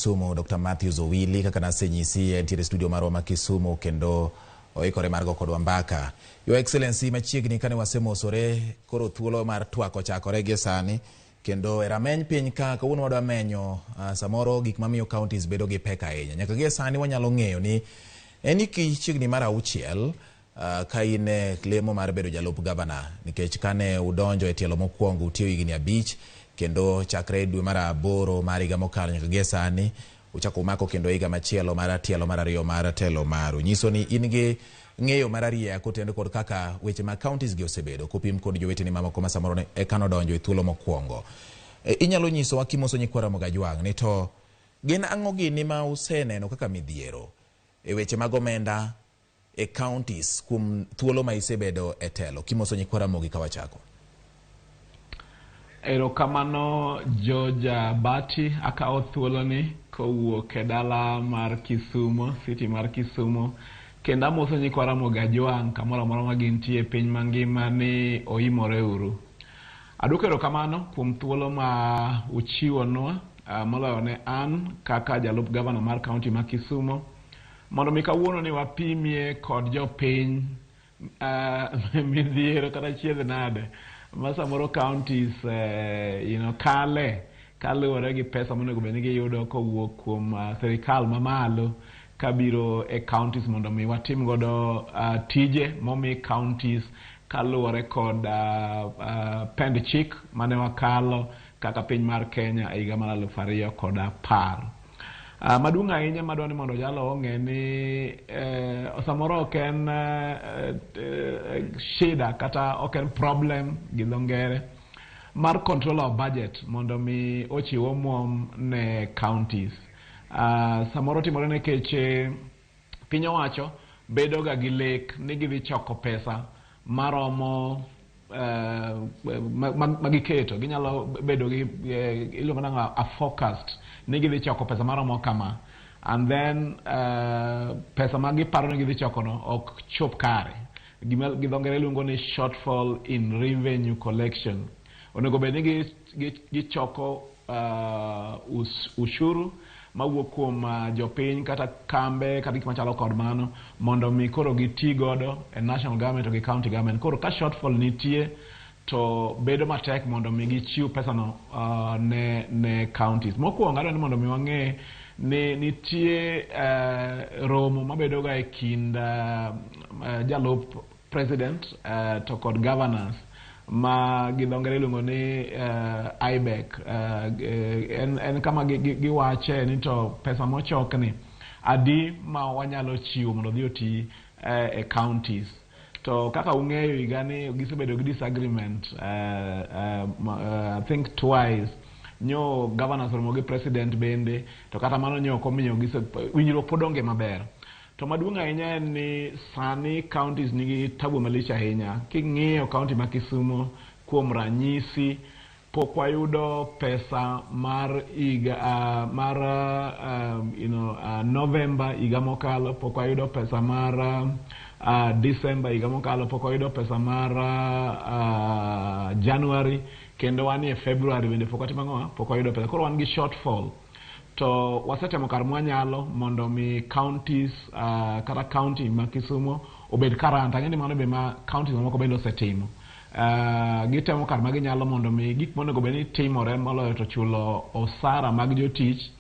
Kisumu, Dr. Matthew Zowili, kaka nasenyisi entiere studio marwa ma Kisumu kendo oikore margo kodwa mbaka. Your Excellency, machiegni kane wasemosore koro thuolo mar TWAK ochakore gi sani kendo erameny piny ka kawuono wadwa menyo samoro gik mamiyo counties bedo gi pek ahinya. Nyaka gi sani wanyalo ng'eyo ni eni chiegni mar 6 ka ine lemo mar bedo jalup gavana, nikech kane udonjo e tielo mokwongo utiyo higni 5 kendo chakre dwe mar 8 mar higa mokalo nyaka gi sani uchako mako kendo higa machielo mar tielo mar 2 mar telo maru. Nyiso ni in gi ng'eyo mar ariya kotendo kod kaka weche ma counties gi osebedo kopim kod joweteni mamoko ma samoro e kano donjo e thuolo mokwongo. Inyalo nyiso wakimoso nyikwara Ramogi Ajwang' ni to gin ang'o gini ma useneno kaka midhiero e weche mag omenda e counties kum thuolo ma isebedo e telo? Kimoso nyikwara Ramogi kawachako. Erokamano Joja Bati akao thuolo ni kowuok e dala mar Kisumu, city mar Kisumu. Kenda moso nyikwara Ramogi Ajwang' kamoro amora ma gintie piny mangima ni oimore uru. Aduoko erokamano kuom thuolo ma uchiwonwa moloyo ne an kaka jalup gavana mar county ma Kisumu mondo mi kawuono ni wapimie kod jopiny midhiero kata chiedh nade ma samoro counties kaluwore gi pesa monego bed ni giyudo kowuok kuom sirikal mamalo kabiro e counties mondo mi watim godo tije momi counties kaluwore kod pend chik mane wakalo kaka piny mar Kenya e higa mar 2010. Maduong' ahinya madwani mondo jalo ong'e ni samoro ok en shida kata ok en problem gi dho ngere mar control of budget mondo mi ochiw omwom ne counties. Samoro timore nikech piny owacho bedo ga gi lek ni gidhi choko pesa maromo magiketo. Ginyalo bedo gi iluongo nang'o a forecast ni gidhi choko pesa maromo kama, and then pesa magiparo ni gidhi choko no ok chop kare. Gi dho ngere iluongo ni shortfall in revenue collection. Onego bed ni gichoko ushuru mawuok kuom jopiny kata kambe kata gik machalo kod mano mondo mi koro giti godo e national government gi county government. Koro ka shortfall nitie to bedo matek mondo mi gichiw pesa no ne counties. Mokwongo adwani mondo mi wang'e ni nitie romo mabedo ga e kind jalup president to kod governors ma gidho ngere iluongo ni IBEC. En kama giwache ni to pesa mochokni adi ma wanyalo chiwo mondo dhi oti e counties. To kaka ung'eyo higani gisebedo gi disagreement I think twice. Nyo governors romo gi president bende to kata mano nyo komiyo winjruok pod onge maber. To maduong' ahinya en ni sani counties nigi tabu malich ahinya. King'iyo county ma Kisumu kuom ranyisi pok wayudo pesa mar November higa mokalo, pok wayudo pesa mar December higa mokalo, pok wayudo pesa mar January, kendo wan e February bende pok watimo ang'o, pok wayudo pesa. Koro wan gi shortfall. To wasetemo kar mwanyalo mondo mi counties kata county ma Kisumu obed karanta. Ng'eni mano be ma counties mamoko bende osetimo. Gitemo kar maginyalo mondo mi gik monego bed ni timore moloyo to chulo osara mag jotich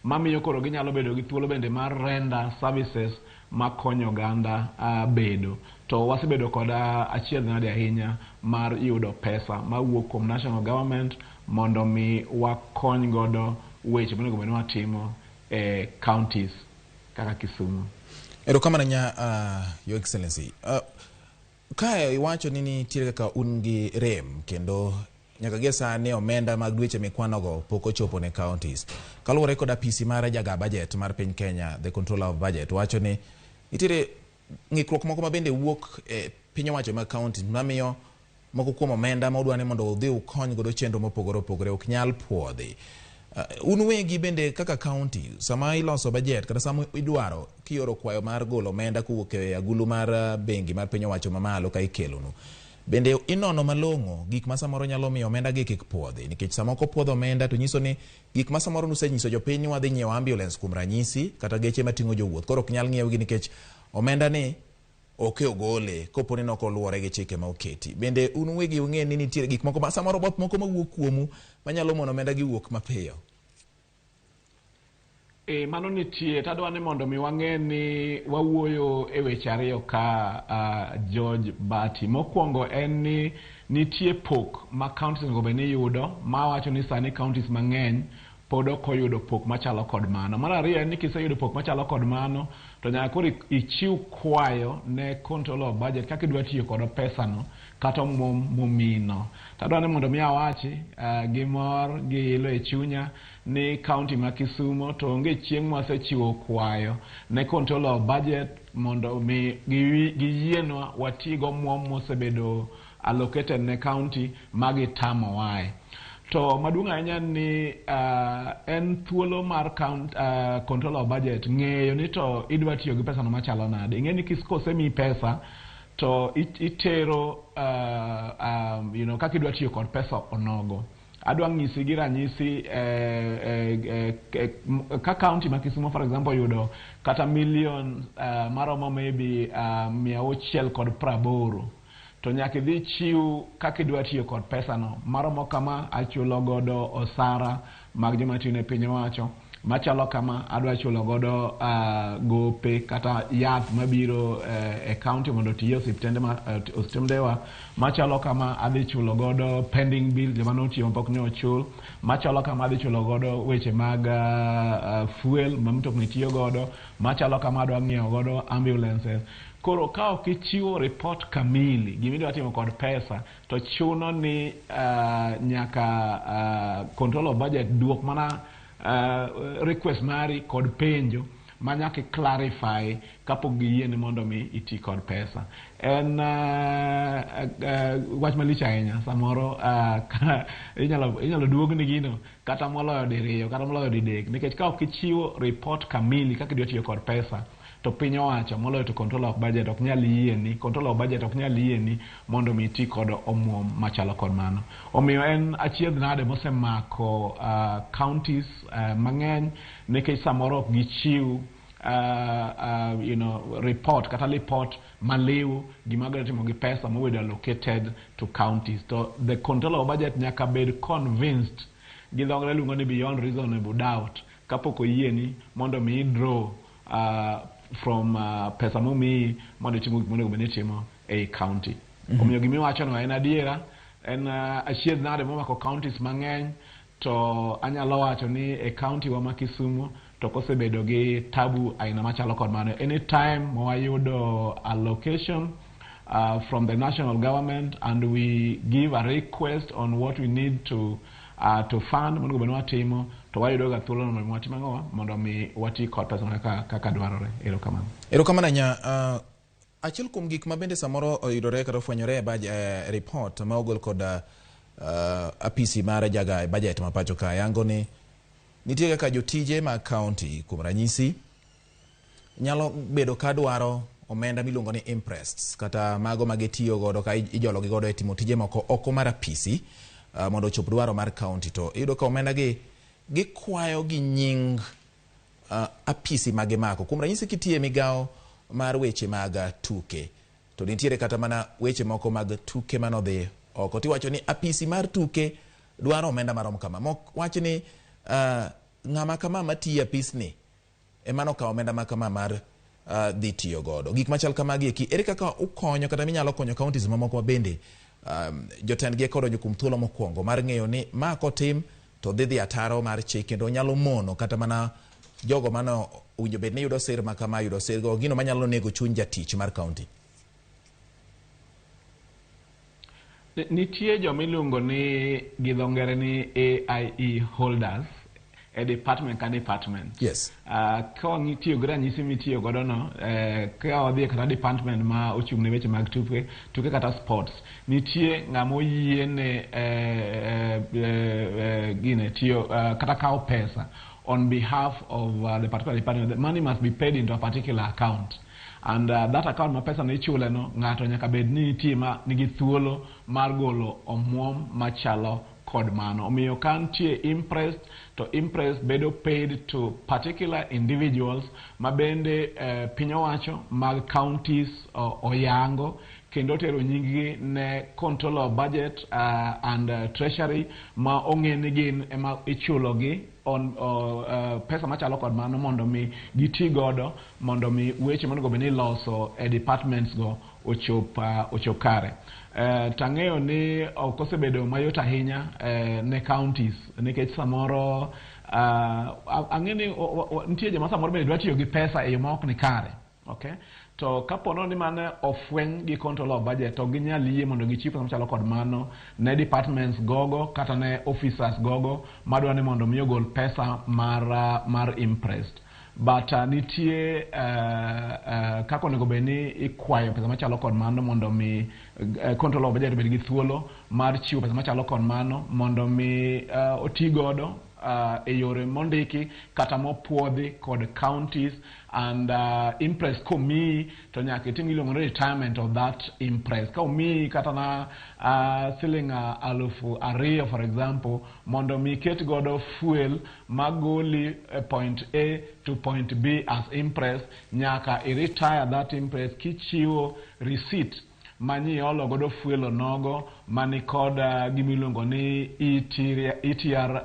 mamiyo koro ginyalo bedo gi thuolo bende mar render services makonyo oganda bedo. To wasebedo kod achiedh nade ahinya mar yudo pesa mawuok kuom national government mondo mi wakony godo weche monego bed ni watimo e counties kaka Kisumu. Erokamano Your Excellency. Kae iwacho ni nitiere kaka un gi rem kendo nyaka gi sani omenda mag dweche mikwanogo pok ochopo ne counties. Kaluwore kod apisi mar jaga budget mar piny Kenya, the controller of budget, wacho ni nitiere ng'ikruok moko ma bende wuok e piny owacho mag counties mamiyo moko kuom omenda ma udwani mondo udhi ukony godo chenro mopogore opogore ok nyal puodhi. Unwegi bende kaka county sama iloso budget kata sama idwaro kioro kwayo mar golo omenda kowuok e agulu mar bengi mar piny owacho mamalo ka ikelonu, bende inono malong'o gik ma samoro nyalo miyo omenda gi kik puodhi, nikech samoko puodho omenda to nyiso ni gik ma samoro nusenyiso jopiny ni wadhi nyiewo ambulance kuom ranyisi kata geche mating'o jowuoth, koro ok nyal ng'iewgi nikech omenda ni ok ogole kopo ni ok oluwore gi chike ma oketi. Bende un uwegi ung'e ni nitie gik moko ma samoro both moko mawuok kuomu manyalo mono omenda gi wuok mapiyo. Mano nitie, tadwa ni mondo mi wang'e ni wawuoyo e weche ariyo ka George Bati. Mokwongo en ni nitie pok ma counties onego bed ni yudo, ma wacho ni sani counties mang'eny pod ok oyudo pok machalo kod mano. Mar ariyo en ni kiseyudo pok machalo kod mano to nyaka koro ichiw kwayo ne control of budget kaka idwa tiyo kod pesano kata momino. Tadwa ni mondo mi awachi gi mor gi ilo e chunya ni county ma Kisumo to onge chieng' mwasechiwo kwayo ne control of budget mondo mi giyienwa watigo omwom mosebedo allocated ne county magitamo wae. To maduong' ahinya ni en thuolo mar control of budget ng'eyo ni to idwa tiyo gi pesa no machalo nade. Ing'e ni kosemi pesa to itero kaka idwa tiyo kod pesa onogo. Adwa ng'isi gi ranyisi ka county ma Kisumo for example yudo kata million maromo maybe 680 to nyaka idhi chiw kaka idwa tiyo kod pesa no. Maromo kama achulo godo osara mag joma tiyo ne piny owacho, machalo kama adwa chulo godo gope kata yath mabiro e county mondo tiyo osiptendewa, machalo kama adhi chulo godo pending bill joma notiyo mapok ne ochul, machalo kama adhi chulo godo weche mag fuel ma mtokni tiyo godo, machalo kama adwa ng'iewo godo ambulances. Koro ka ok ichiwo report kamili gimidwa timo kod pesa to chuno ni nyaka control of budget duok mana request mari kod penjo manyaka clarify kapok giyieni mondo mi iti kod pesa. En wach malich ahinya samoro inyalo duogni gino kata moloyo diriyo kata moloyo didek, nikech ka ok ichiwo report kamili kaka idwa tiyo kod pesa to piny owacho moloyo to control of budget ok nyal yieni mondo mi iti kod omwom machalo kod mano. Omiyo en achiedh nade mosemako counties mang'eny nikech samoro ok gichiw report kata report maliw gima gidwa timo gi pesa mobedo allocated to counties. To the control of budget nyaka bed convinced, gi dho ngere luongo ni beyond reasonable doubt, kapok oyieni mondo mi draw from pesa momiyi mondo itimo gik monego bed ni itimo ei county. Omiyo gimiwacho no en adiera, en achiedh nade momako counties mang'eny. To anyalo wacho ni e county wa ma Kisumo to kosebedo gi tabu aina machalo kod mano. Anytime mwayudo allocation from the national government and we give a request on what we need to fund mondo bed watimo, to wayudo ga thuolo no mwatimo ang'o mondo mi wati kod pesa kaka dwarore. Erokamano nya achiel kuom gik ma bende samoro oyudore kata ofwenyore e report ma ogol kod apisi mar jaga budget ma pacho ka yango ni nitie kaka jotije ma county kuom ranyisi nyalo bedo ka dwaro omenda miluongo ni impressed kata mago magitiyo godo ka ijologi godo e timo tije moko oko mar apisi mondo chop dwaro mar county. To iyudo ka omenda gikwayo gi nying apisi magimako. Kuom ranyisi kitie migawo mar weche mag tuke to nitiere kata mana weche moko mag tuke manodhi oko tiwacho ni apisi mar tuke dwaro omenda marom kama. Mok wach ni ng'ama kama matiyo apisni emano ka omenda makama mar dhi tiyo godo. Gik machal kamagi eki ere kaka ukonyo kata minyalo konyo counties mamoko bende jotendgi kodonjo kuom thuolo mokwongo mar ng'eyo ni ma kotim to dhi ataro mar chik kendo nyalo mono kata mana jogo mano winjo bed ni yudo sir makama yudo sir go gino manyalo nego chuny jatich mar county. Nitie jomiluongo ni gi dho ngere ni AIE holders e department ka department. Yes. Ka ngitiyo gi ranyisi mitiyo godo no ka odhi kata department ma ochung' ne weche mag tuke kata sports, nitie ng'ama oyiene gine tiyo kata kawo pesa on behalf of the particular department. The money must be paid into a particular account. And that account ma pesa ni chule no ngato nyaka bed ni tima nigi thuolo mar golo omuom machalo kod mano. Omiyo kantie impressed to impressed bedo paid to particular individuals ma bende piny owacho mag counties oyango kendo tero nyingi ne control of budget and treasury ma ong'eni gin ema ichulogi on pesa machalo kod mano mondo mi giti godo mondo mi weche mondo beni loso departments go ochop kare. Tang'eyo ni ok osebedo mayot ahinya ne counties nikech samoro ang'eni nitie joma samoro bende dwa tiyo gi pesa e yo ma ok ni kare. Okay? To kapono ni mane ofweny gi control of budget to ginyal yie mondo gichiw pesa machalo kod mano ne departments gogo kata ne officers gogo madwa ni mondo mi ogol pesa mar impressed. But nitie kako onego bed ni ikwayo pesa machalo kod mano mondo mi control of budget bed gi thuolo mar chiwo pesa machalo kod mano mondo mi oti godo e yore mondiki kata mopuodhi kod counties and impress komi to nyaka itim iluongo retirement of that impress. Ka omi kata na siling 2,000 for example mondo mi ket godo fuel magoli point A to point B as impress, nyaka retire that impress kichiwo receipt mani olo godo fuel onogo mani kod gimiluongo ni ETR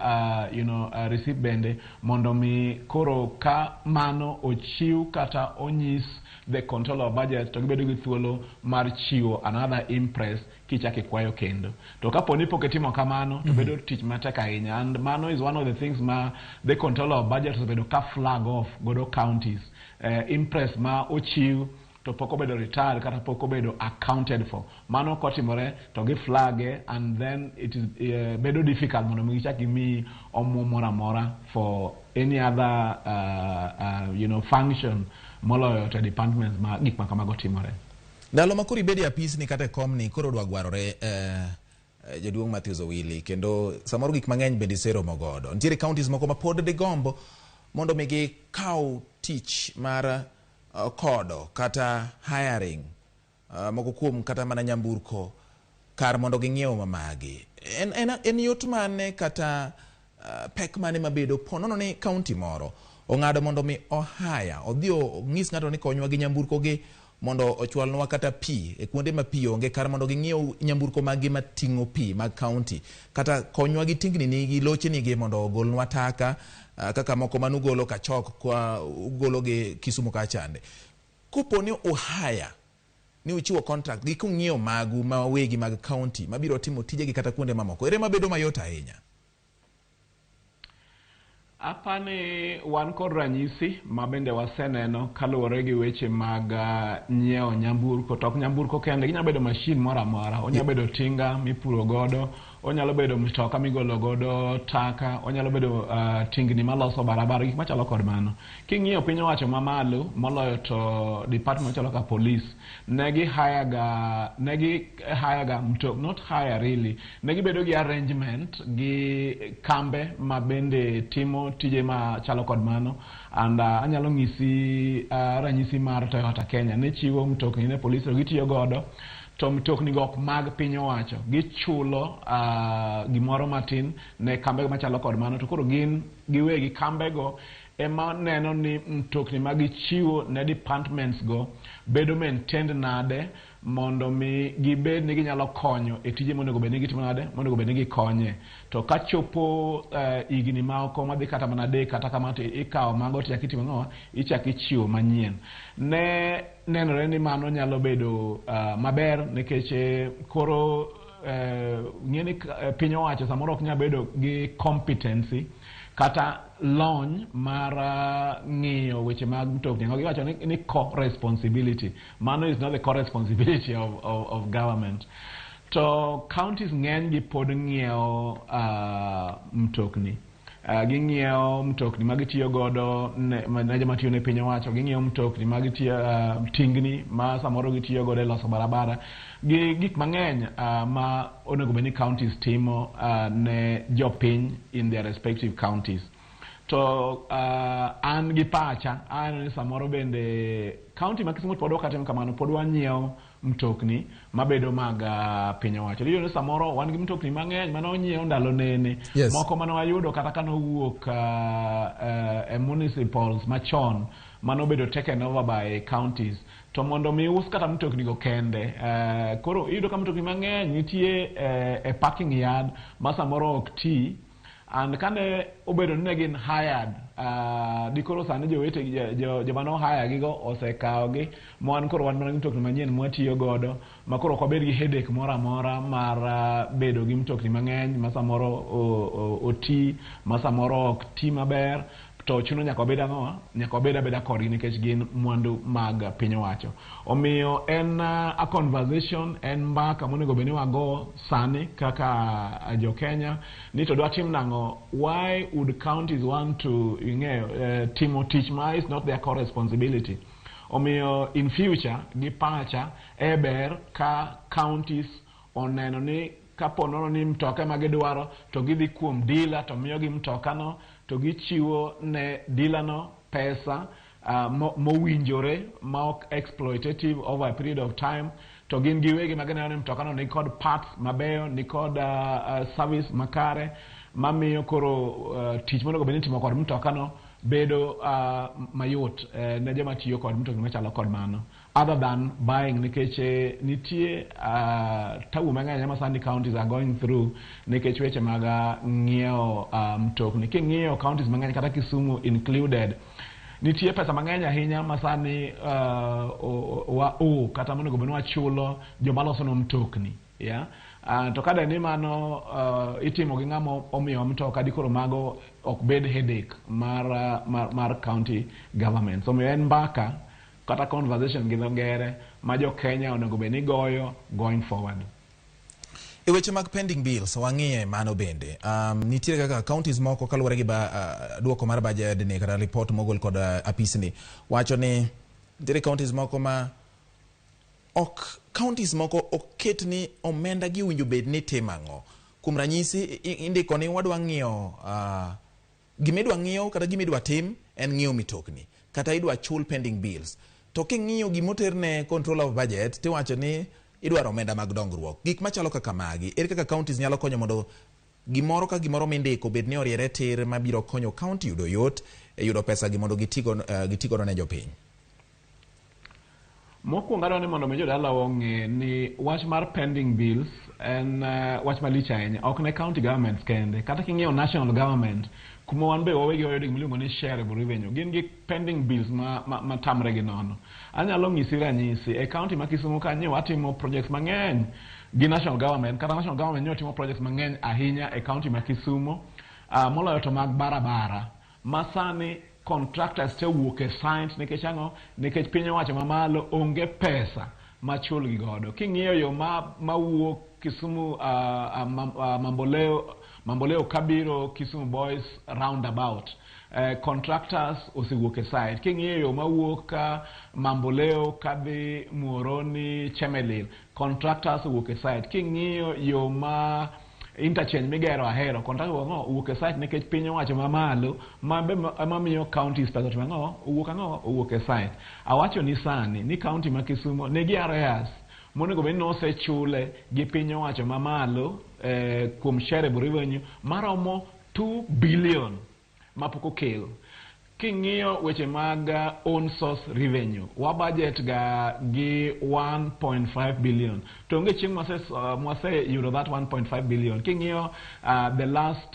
receipt bende mondo mi koro ka mano ochiw kata onyis the control of budget to gibedo gi thuolo mar chiwo another impress kichaki kwayo kendo. To kaponi poketimo kamano to bedo tich matek ahinya, and mano is one of the things ma the control of budget osebedo ka flag off godo counties impress ma ochiw to poko bedo retired kata poko bedo accounted for. Mano kotimore to gi flag and then it is bedo difficult mondo mi chaki mi omumora mora for any other function moloyo to departments ma gik makamago timore. Ndalo makuri bedi apis ni kata kom ni koro dwagwarore jaduong' Matthews Owili kendo samoro gik mang'eny bende sero mogodo. Ntiere counties moko ma pod de gombo mondo migi kaw tich mar kodo kata hiring moko kuom kata mana nyamburko kar mondo ging'iew mamagi. En yot mane kata pek mane mabedo ponono ni county moro ong'ado mondo mi ohaya odhi ong'is ng'ato ni konywa gi nyamburko gi mondo ochwalnwa kata pi e kuonde ma pi onge kar mondo ging'iew nyamburko magi mating'o pi mag county kata konywa gi tingni ni gi loche ni gi mondo ogolnwa taka kaka moko manugolo kachok kwa ugolo gi Kisumu kachande. Kuponi ohaya ni uchiwo contract gi kung'iew magu mawegi mag county mabiro timo tije gi kata kuonde mamoko ere mabedo mayot ahinya. Apani wan kod ranyisi mabende waseneno kaluwore gi weche mag nyiewo nyamburko. To ok nyamburko kende, ginyalo bedo machine moro amora. Onyalo bedo tinga mipuro godo, onyalo bedo mitoka migolo godo taka, onyalo bedo tingni maloso barabara, gik machalo kod mano. King'iyo piny owacho mamalo moloyo to department machalo ka police, negi hire ga mtok, not hire really, negi bedo gi arrangement gi kambe mabende timo tije ma chalo kod mano. And anyalo ng'isi ranyisi mar Toyota Kenya ne chiwo mtokni ne police gitiyo godo to mtokni go mag piny owacho gichulo gimoro matin ne kambe machalo kod mano, to koro gin giwegi kambe go ema neno ni mtokni magichiwo ne departments go bedo maintained nade mondo mi gibed ni ginyalo konyo e tije monego bed ni gitimo nade, monego bed ni gikonye. To kachopo igni maoko madhi kata mana de kata kamano ikawo mago to yakitimo ng'owa ichaki chiwo manyien. Ne nenore ni mano nyalo bedo maber nikech koro ng'eni piny owacho samoro ok nyalo bedo gi competency kata lony mar ng'iyo weche mag mtokni. Giwacho ni co-responsibility. Mano is not the co-responsibility of government. To counties ng'eny gi pod ng'iewo mtokni. Ging'iewo mtokni magitiyo godo ne joma tiyo ne piny owacho, ging'iewo mtokni magitiyo tingni ma samoro gitiyo godo e loso barabara gi gik mang'eny ma onego bed ni counties timo ne jopiny in their respective counties. to an gi pacha an ni samoro bende county ma Kisumu pod okatem kamano pod wanyiew mtokni mabedo mag piny owacho. Iyudo ni samoro wan gi mtokni mang'eny mane onyiew ndalo nene, moko mane wayudo kata kane owuok municipals machon mane obedo taken over by counties, to mondo mi us kata mtokni go kende, koro iyudo ka mtokni mang'eny nitie e parking yard ma samoro ok ti, and kane obedo ni gin hired, dikoro sani jowete joma no hire gigo osekawogi, mon koro wan mana gi mtokni manyien mwatiyo godo, ma koro ok wabed gi headache moro amora mar bedo gi mtokni mang'eny ma samoro oti, ma samoro ok ti maber, to chuno nyaka wabed ang'o, nyaka wabed abeda kodgi nikech gin mwandu mag piny owacho. Omiyo en a conversation, en mbaka monego bed ni wago sani kaka jo Kenya ni to dwa tim nang'o, why would counties want to timo tich ma is not their core responsibility. Omiyo in future gi pacha ber ka counties oneno ni kapo nono ni mtoka ma gidwaro to gidhi kuom dealer to miyo gi mtoka no, to gichiwo ne dealer no pesa mowinjore, ma ok exploitative over a period of time, to gin giwegi magineno ni mtoka no ni kod parts mabeyo, ni kod service makare, mamiyo koro tich monego bed ni timo kod mtoka no bedo mayot ne joma tiyo kod mtokni machalo kod mano, other than buying, nikech nitie tabu mang'eny ma sani counties are going through nikech weche mag ng'iewo mtokni. King'iyo counties mang'eny kata Kisumu included, nitie pesa mang'eny ahinya ma sani kata monego bed ni wachulo joma loso no mtokni, yeah? To kada ni mano itimo gi ng'ama omiyo mtoka, dikoro mago ok bed headache mar county government. So en mbaka kata conversation gi ngere ma jo Kenya onego bed ni goyo going forward. E weche mag pending bills wang'iye mano bende nitie kaka counties moko kaluwore gi duoko mar budget ni kata report mogol kod apisni wacho ni nitie counties moko ma counties moko oket ni omenda gi winjo bed ni timang'o. Kuom ranyisi indiko ni wadwa ng'iyo gimidwa ng'iyo kata gimidwa tim en ng'iyo mitokni kata idwa chul pending bills, to king'iyo gimoterne control of budget tiwacho ni idwaro omenda mag dongruok. Gik machalo kaka magi, ere kaka counties nyalo konyo mondo gimoro ka gimoro mindiko bed ni oriere tir mabiro konyo county yudo yot yudo pesa gi mondo gitigo ne jopiny? Mokwongo adwaro ni mondo mi jodala ong'e ni wach mar pending bills en wach malich ahinya, ok ne county governments kende, kata king'iyo national government kuma wan be wawegi wayudo gimiluongo ni shareable revenue, gin gi pending bills ma tamre gi nono. Anyalo ng'isi ranyisi e county ma Kisumu kanyo watimo projects mang'eny gi national government, kata national government nyo timo projects mang'eny ahinya e county ma Kisumu, moloyo to mag barabara masani contractors te wuok e science nikech ang'o, nikech piny owacho mamalo onge pesa machul gi godo. King'iyo yo mawuok Kisumu Mamboleo kabiro Kisumu Boys roundabout, contractors osewuok e site. King'iyo yo mawuok Mamboleo kadhi Muoroni Chemelil, contractors owuok e site. King'iyo yo ma interchange migero Ahero, contractors owuok e site nikech piny owacho mamalo mamiyo counties pesa to owuok e site. Awacho ni sani ni county ma Kisumu nigi areas monego bed ni osechule gi piny owacho mamalo kuom shareable revenue maromo 2 billion mapok okel. King'iyo weche mag own source revenue, wa budget ga gi 1.5 billion. To onge chieng' mwase yudo that 1.5 billion. King'iyo the last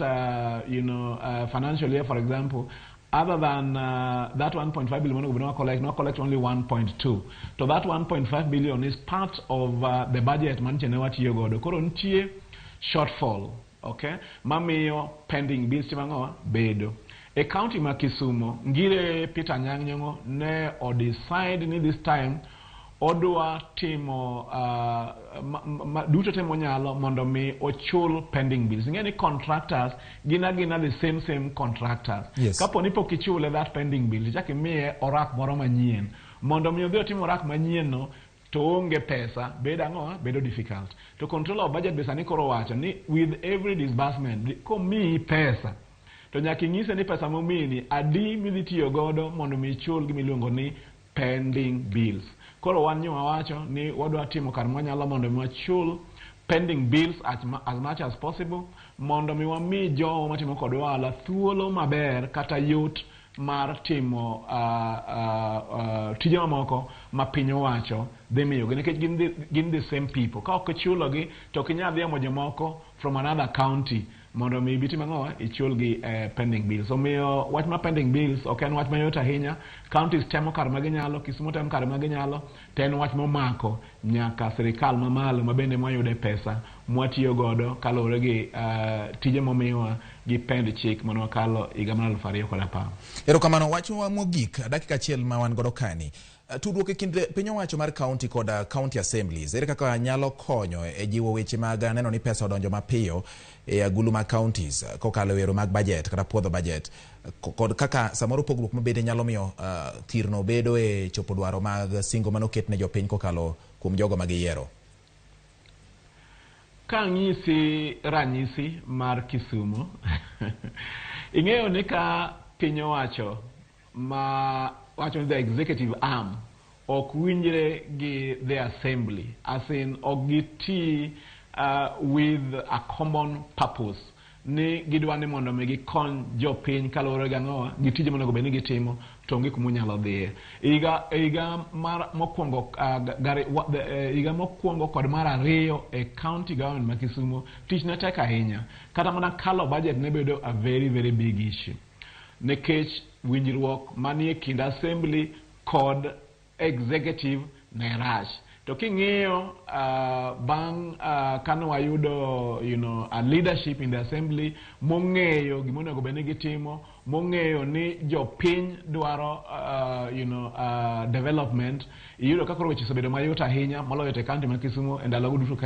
financial year, for example, other than that 1.5 billion we collect only 1.2. So that 1.5 billion is part of the budget manche ne watiyo godo. Koro nitie shortfall, okay? Mamiyo pending bills timango bedo. A county ma Kisumu, ngire Peter Nyang'o ne o decide ni this time odwa timo duto temo nyalo mondo mi ochul pending bills. Ngeni contractors gina the same contractors. Yes. Kapo nipo kichule that pending bill, jaki miye orak moro manyien. Mondo mi odhi otimo orak manyien no, to onge pesa, bedo difficult. To control our budget besani koro wacho ni with every disbursement, ko mi pesa, to nyaka ing'ise ni pesa momini adi midhi tiyo godo mondo mi ichul gimiluongo ni pending bills. Koro wan nyo wawacho ni wadwa timo kar mwanyalo mondo mi wachul pending bills as much as possible mondo mi wami jowo matimo kod ohala thuolo maber kata yot mar timo tije mamoko ma piny owacho dhi miyogi nikech gin the same people. Ka ok ichulogi to ok inyal dhiemo jomoko from another county mondo mi bitim ang'owa ichulgi pending bills. Omiyo wach ma pending bills ok en wach mayot ahinya. Counties temo kar maginyalo, Kisumu temo kar maginyalo, to en wach momako nyaka sirikal mamalo ma bende mwayude pesa mwatiyo godo kaluwore gi tije momiwa gi pend chik mondo wakalo higa mar 2010. Erokamano, wachwa mogik dakika achiel ma wan godo kani. Tudruok e kind piny owacho mar county kod county assemblies ere kaka nyalo konyo e jiwo weche mag neno ni pesa odonjo mapiyo e agulu mag counties kokalo yero mag budget kata puodho budget kod kaka samoro pogruok mabede nyalo miyo thirno bedo e chopo dwaro mag singo manoket ne jopiny kokalo kuom jogo magiyiero. Ka ng'isi ranyisi mar Kisumu ing'eyo ni ka piny owacho ma wacho the executive arm ok winjre gi the assembly, as in ok giti with a common purpose ni gidwa ni mondo mi gikony jopiny kaluwore gi ang'owa gi tije monego bed ni gitimo to onge kuma nyalo dhiye. Higa mokwongo kod mar ariyo e county government ma Kisumu tich ne tek ahinya, kata mana kalo budget ne bedo a very very big issue nikech winjruok manie kind assembly kod executive ne rach. To king'iyo bang' kane wayudo a leadership in the assembly mong'eyo gimonego bed ni gitimo, mong'eyo ni jopiny dwaro development, iyudo ka koro weche osebedo mayot ahinya moloyo te county ma Kisumu e ndalogo duto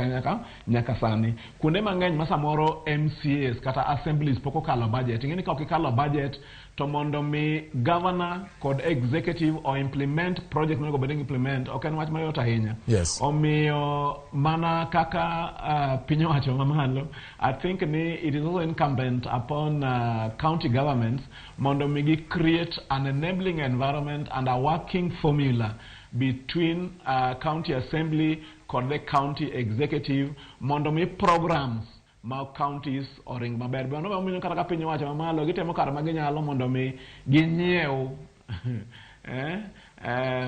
nyaka sani. Kuonde mang'eny ma samoro MCAs kata assemblies pok okalo budget, ing'eni ka ok ikalo budget to mondo mi governor kod executive o implement project monego bed ni implement ok en wach mayot ahinya. Yes. Omiyo mana kaka piny owacho mamalo, I think ni it is also incumbent upon county governments mondo mi gi create an enabling environment and a working formula between county assembly kod the county executive mondo mi programs ma counties oring maber. Bono omiyo kata ka piny owacho mamalo gitemo kar maginyalo mondo mi ginyiew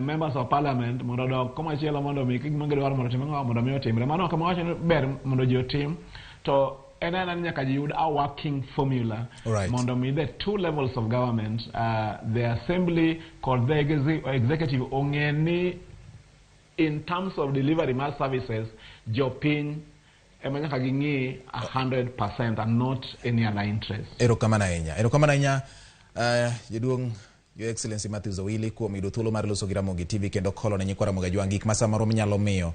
members of parliament mondo dok komachielo mondo mi gik magidwaro mondo tim mondo mi otimre. Mano kama wacho ni ber mondo ji otim to en nyaka ji yud a working formula. Right. Mondo mi the two levels of government, the assembly kod the executive ong'e ni in terms of delivery mar services jopiny ema nyaka ging'i 100% and not any other interest. Erokamano ahinya jaduong' Your Excellency Matthew Zawili kuom yudo thuolo mar loso gi Ramogi TV kendo kolo ne nyikwa Ramogi jwang' gik ma samoro nyalo miyo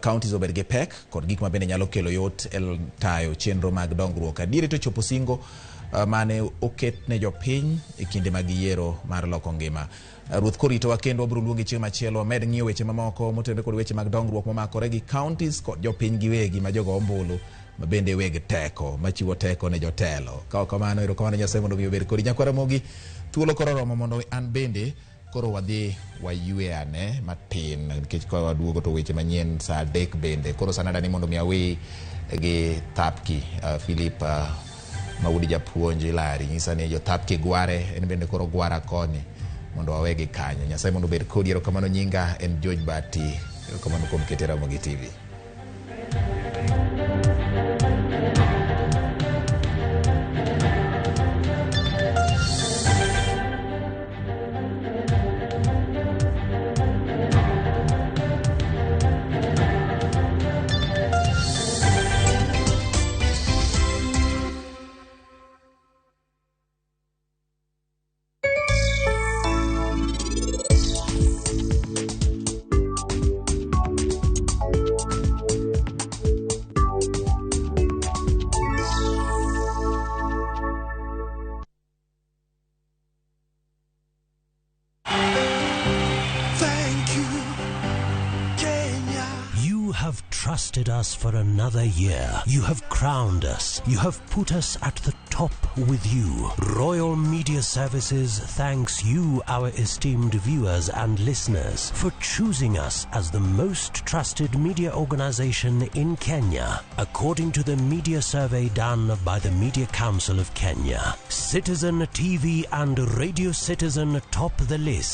counties obed gi pek kod gik ma bende nyalo kelo yot el tayo chenro mag dongruok. Adieri to chopo singo mane oket ne jopiny e kinde mag yiero mar loko ngima. Ruoth koritowa kendo wabiro luongi chieng' machielo med ng'iyo weche mamoko motenore kod weche mag dongruok momakore gi counties kod jopiny giwegi ma jogo ombulu ma bende weg teko machiwo teko ne jotelo. Ka kamano erokamano Nyasaye mondo mi obed kodi nyakwa Ramogi. Thuolo koro romo mondo an bende koro wadhi wayweane matin nikech ka waduogo to weche manyien saa 3 bende. Koro sanada ni mondo mi awi gi Thapki Philip Maudi japuonj Lari nyisa ni jo Thapki gware en bende koro gwara koni mondo wawegi kanyo. Nyasaye mondo bed kodi. Erokamano nyinga en George Bati. Erokamano kuom kete Ramogi TV. trusted us for another year. You have crowned us. You have put us at the top with you. Royal Media Services thanks you, our esteemed viewers and listeners, for choosing us as the most trusted media organization in Kenya, according to the media survey done by the Media Council of Kenya. Citizen TV and Radio Citizen top the list.